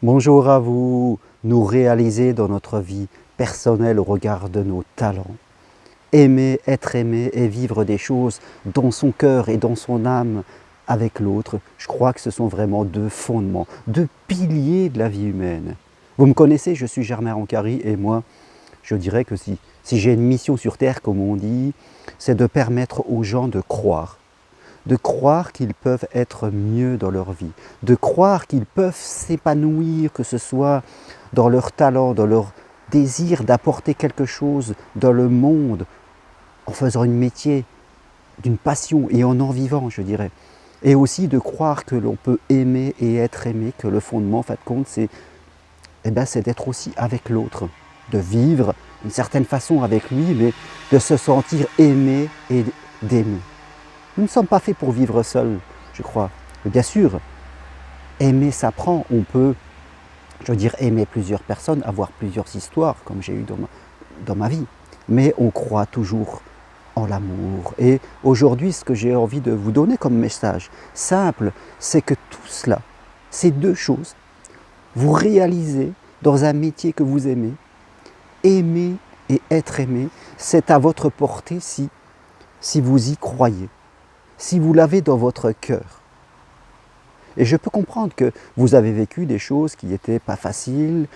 Bonjour à vous, nous réaliser dans notre vie personnelle au regard de nos talents. Aimer, être aimé et vivre des choses dans son cœur et dans son âme avec l'autre, je crois que ce sont vraiment deux fondements, deux piliers de la vie humaine. Vous me connaissez, je suis Germain Rancari et moi, je dirais que si j'ai une mission sur Terre, comme on dit, c'est de permettre aux gens de croire qu'ils peuvent être mieux dans leur vie, de croire qu'ils peuvent s'épanouir, que ce soit dans leur talent, dans leur désir d'apporter quelque chose dans le monde, en faisant un métier, d'une passion et en vivant, je dirais. Et aussi de croire que l'on peut aimer et être aimé, que le fondement, en fin de compte, c'est d'être aussi avec l'autre, de vivre d'une certaine façon avec lui, mais de se sentir aimé et d'aimer. Nous ne sommes pas faits pour vivre seuls, je crois. Mais bien sûr, aimer s'apprend. On peut, je veux dire, aimer plusieurs personnes, avoir plusieurs histoires, comme j'ai eu dans ma vie. Mais on croit toujours en l'amour. Et aujourd'hui, ce que j'ai envie de vous donner comme message simple, c'est que tout cela, ces deux choses, vous réalisez dans un métier que vous aimez. Aimer et être aimé, c'est à votre portée si vous y croyez, si vous l'avez dans votre cœur. Et je peux comprendre que vous avez vécu des choses qui n'étaient pas faciles,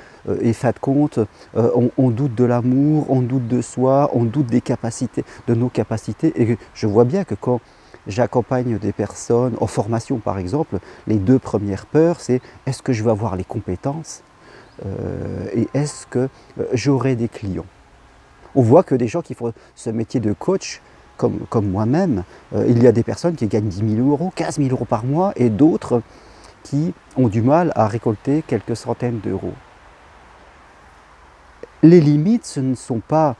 et fin de compte, on doute de l'amour, on doute de soi, on doute des capacités, de nos capacités. Et je vois bien que quand j'accompagne des personnes en formation par exemple, les deux premières peurs, c'est est-ce que je vais avoir les compétences et est-ce que j'aurai des clients. On voit que des gens qui font ce métier de coach, comme moi-même, il y a des personnes qui gagnent 10 000 euros, 15 000 euros par mois et d'autres qui ont du mal à récolter quelques centaines d'euros. Les limites, ce ne sont pas,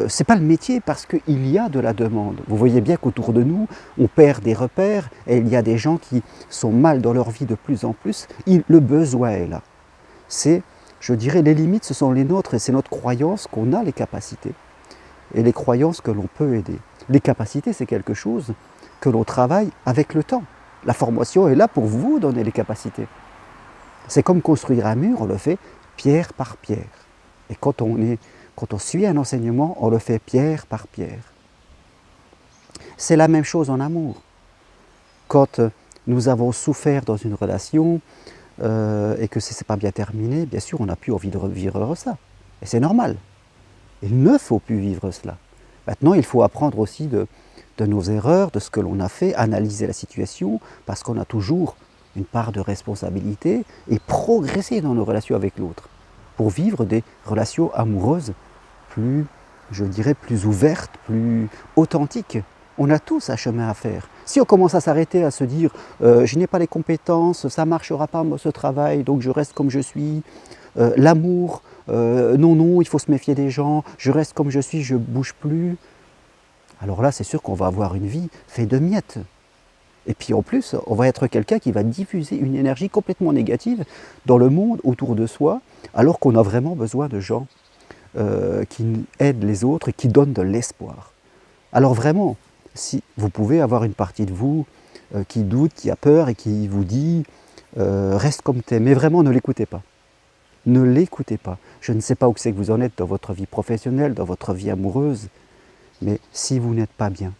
c'est pas le métier parce qu'il y a de la demande. Vous voyez bien qu'autour de nous, on perd des repères et il y a des gens qui sont mal dans leur vie de plus en plus. Le besoin est là. Je dirais, les limites, ce sont les nôtres et c'est notre croyance qu'on a les capacités. Et les croyances que l'on peut aider. Les capacités, c'est quelque chose que l'on travaille avec le temps. La formation est là pour vous donner les capacités. C'est comme construire un mur, on le fait pierre par pierre. Et quand on suit un enseignement, on le fait pierre par pierre. C'est la même chose en amour. Quand nous avons souffert dans une relation et que ce n'est pas bien terminé, bien sûr, on n'a plus envie de revivre ça. Et c'est normal. Il ne faut plus vivre cela. Maintenant, il faut apprendre aussi de nos erreurs, de ce que l'on a fait, analyser la situation, parce qu'on a toujours une part de responsabilité et progresser dans nos relations avec l'autre, pour vivre des relations amoureuses plus, je dirais, plus ouvertes, plus authentiques. On a tous un chemin à faire. Si on commence à s'arrêter, à se dire je n'ai pas les compétences, ça ne marchera pas ce travail, donc je reste comme je suis, l'amour, non, il faut se méfier des gens, je reste comme je suis, je ne bouge plus. Alors là, c'est sûr qu'on va avoir une vie faite de miettes. Et puis en plus, on va être quelqu'un qui va diffuser une énergie complètement négative dans le monde autour de soi, alors qu'on a vraiment besoin de gens qui aident les autres et qui donnent de l'espoir. Alors vraiment, si vous pouvez avoir une partie de vous qui doute, qui a peur et qui vous dit reste comme t'es, mais vraiment ne l'écoutez pas. Ne l'écoutez pas. Je ne sais pas où c'est que vous en êtes dans votre vie professionnelle, dans votre vie amoureuse, mais si vous n'êtes pas bien,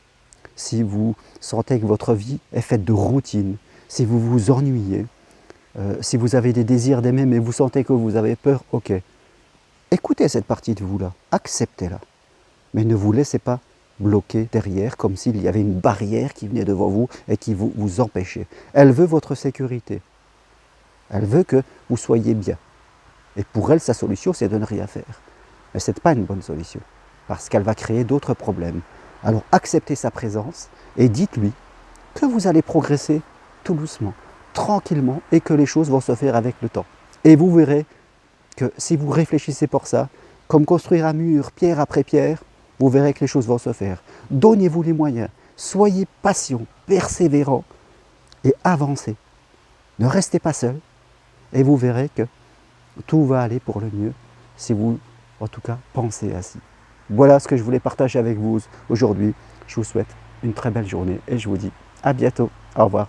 si vous sentez que votre vie est faite de routine, si vous vous ennuyez, si vous avez des désirs d'aimer mais vous sentez que vous avez peur, ok. Écoutez cette partie de vous-là, acceptez-la, mais ne vous laissez pas bloquer derrière comme s'il y avait une barrière qui venait devant vous et qui vous empêchait. Elle veut votre sécurité, elle veut que vous soyez bien. Et pour elle, sa solution, c'est de ne rien faire. Mais ce n'est pas une bonne solution, parce qu'elle va créer d'autres problèmes. Alors acceptez sa présence et dites-lui que vous allez progresser tout doucement, tranquillement, et que les choses vont se faire avec le temps. Et vous verrez que si vous réfléchissez pour ça, comme construire un mur pierre après pierre, vous verrez que les choses vont se faire. Donnez-vous les moyens, soyez patient, persévérant et avancez. Ne restez pas seul et vous verrez que tout va aller pour le mieux si vous, en tout cas, pensez ainsi. Voilà ce que je voulais partager avec vous aujourd'hui. Je vous souhaite une très belle journée et je vous dis à bientôt. Au revoir.